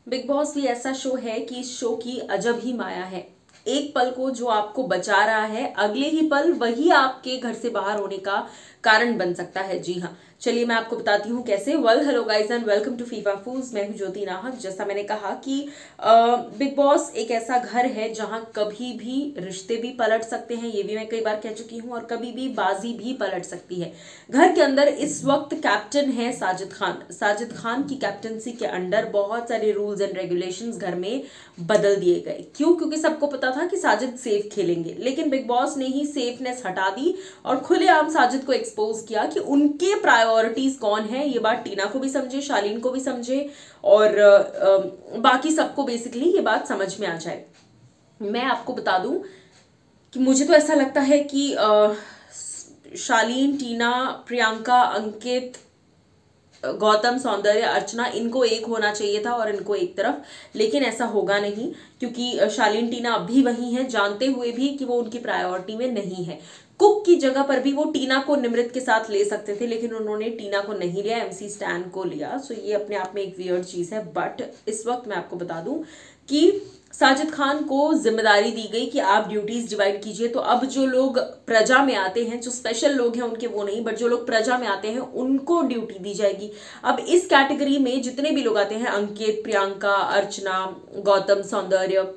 Big boss भी ऐसा show है कि इस शो की अजब ही माया है। एक पल को जो आपको बचा रहा है, अगले ही पल वही आपके घर से बाहर होने का कारण बन सकता है। जी हाँ, चलिए मैं आपको बताती हूँ कैसे। Hello guys and welcome to FIFA foods. मैं हूँ ज्योति नाहक। जैसा मैंने कहा कि बिग बॉस एक ऐसा घर है जहां कभी भी रिश्ते भी पलट सकते हैं, ये भी मैं कई बार कह चुकी हूँ, और कभी भी बाजी भी पलट सकती है। घर के अंदर इस वक्त कैप्टन है साजिद खान। साजिद खान की कैप्टनसी के अंडर बहुत सारे रूल्स एंड रेगुलेशंस घर में बदल दिए गए। क्यों? क्योंकि सबको पता था कि साजिद सेफ खेलेंगे, लेकिन बिग बॉस ने ही सेफनेस हटा दी और खुलेआम साजिद को एक्सपोज किया कि उनके प्रायोरिटीज कौन है। ये बात टीना को भी समझे, शालीन को भी समझे और बाकी सबको बेसिकली ये बात समझ में आ जाए। मैं आपको बता दूं कि मुझे तो ऐसा लगता है कि शालीन, टीना, प्रियंका, अंकित, गौतम, सौंदर्य, अर्चना, इनको एक होना चाहिए था और इनको एक तरफ, लेकिन ऐसा होगा नहीं क्योंकि शालीन, टीना अब भी वही हैं, जानते हुए भी कि वो उनकी प्रायोरिटी में नहीं है। कुक की जगह पर भी वो टीना को निमृत के साथ ले सकते थे, लेकिन उन्होंने टीना को नहीं लिया, एमसी स्टैन को लिया। सो ये अपने आप में एक वियर्ड चीज है। बट इस वक्त मैं आपको बता दूं कि साजिद खान को जिम्मेदारी दी गई कि आप ड्यूटीज डिवाइड कीजिए। तो अब जो लोग प्रजा में आते हैं, जो स्पेशल लोग हैं उनके वो नहीं, बट जो लोग प्रजा में आते हैं उनको ड्यूटी दी जाएगी। अब इस कैटेगरी में जितने भी लोग आते हैं, अंकित, प्रियंका, अर्चना, गौतम, सौंदर्य,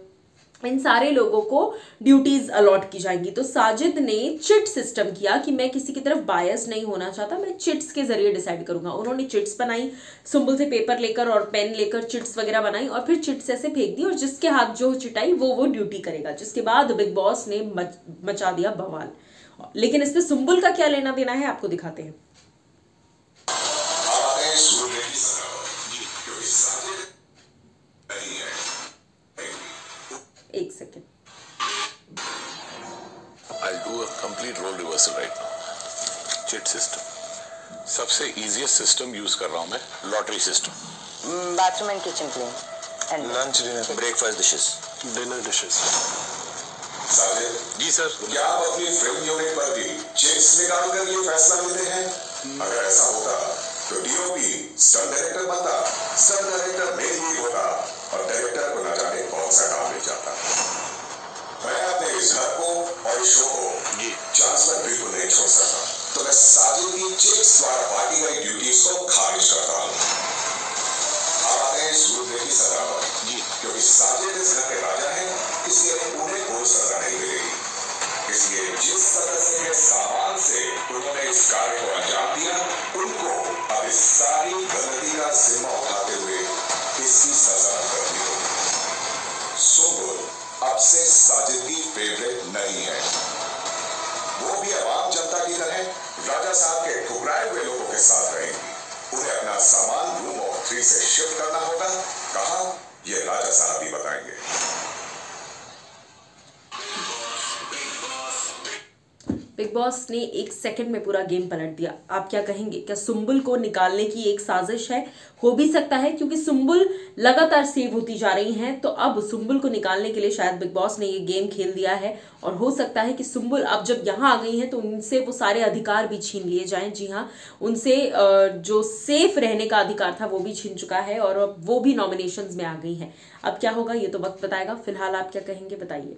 इन सारे लोगों को ड्यूटीज अलॉट की जाएंगी। तो साजिद ने चिट सिस्टम किया कि मैं किसी की तरफ बायस नहीं होना चाहता, मैं चिट्स के जरिए डिसाइड करूंगा। उन्होंने चिट्स बनाई, सुंबल से पेपर लेकर और पेन लेकर चिट्स वगैरह बनाई और फिर चिट्स ऐसे फेंक दी और जिसके हाथ जो चिटाई वो ड्यूटी करेगा। जिसके बाद बिग बॉस ने मचा दिया बवाल। लेकिन इस पे सुंबल का क्या लेना देना है आपको दिखाते हैं। एक second, I'll do a complete role reversal right now. Chit system सबसे इजीएस्ट सिस्टम यूज कर रहा हूं मैं, lottery system. Bathroom and kitchen clean and lunch, dinner, breakfast dishes, dinner dishes. Sajid ji sir. क्या आप अपनी फिल्म यूनिट पर भी चिट्स निकाल कर ये फैसला लेते हैं? अगर ऐसा होता तो डीओपी स्टंट डायरेक्टर बनता, स्टंट डायरेक्टर मेन लीड होता और डायरेक्टर को न जाने कौन सा काम ले जाता। मैं अपने इस घर को और इस शो को चांस पर बिल्कुल नहीं छोड़ सकता। तो मैं साजिद की चिट्स द्वारा बांटी गई ड्यूटीज को खारिज करता हूँ। आप आते हैं सूर्य की सजा पर जी, क्योंकि साजिद इस घर के राजा है, इसलिए उन्हें कोई सजा नहीं मिलेगी। इसलिए जिस सदस्य के सामान से उन्होंने इस कार्य को अंजाम दिया, उनको अब इस सारी गलती का जिम्मा उठाते हुए इसकी सजा करनी होगी। सुंबुल अब से साजिद की फेवरेट नहीं है। वो भी अब आम जनता की तरह राजा साहब के ठुकराए हुए लोगों के साथ रहेंगी। उन्हें अपना सामान रूम ऑफ 3 से शिफ्ट करना होगा। कहा, ये राजा साहब ही बताएंगे। बिग बॉस ने एक सेकंड में पूरा गेम पलट दिया। आप क्या कहेंगे? क्या सुंबुल को निकालने की एक साजिश है? हो भी सकता है, क्योंकि सुंबुल लगातार सेव होती जा रही हैं। तो अब सुंबुल को निकालने के लिए शायद बिग बॉस ने ये गेम खेल दिया है और हो सकता है कि सुंबुल अब जब यहाँ आ गई हैं तो उनसे वो सारे अधिकार भी छीन लिए जाएं। जी हाँ, उनसे जो सेफ रहने का अधिकार था वो भी छीन चुका है और अब वो भी नॉमिनेशंस में आ गई हैं। अब क्या होगा ये तो वक्त बताएगा। फिलहाल आप क्या कहेंगे, बताइए।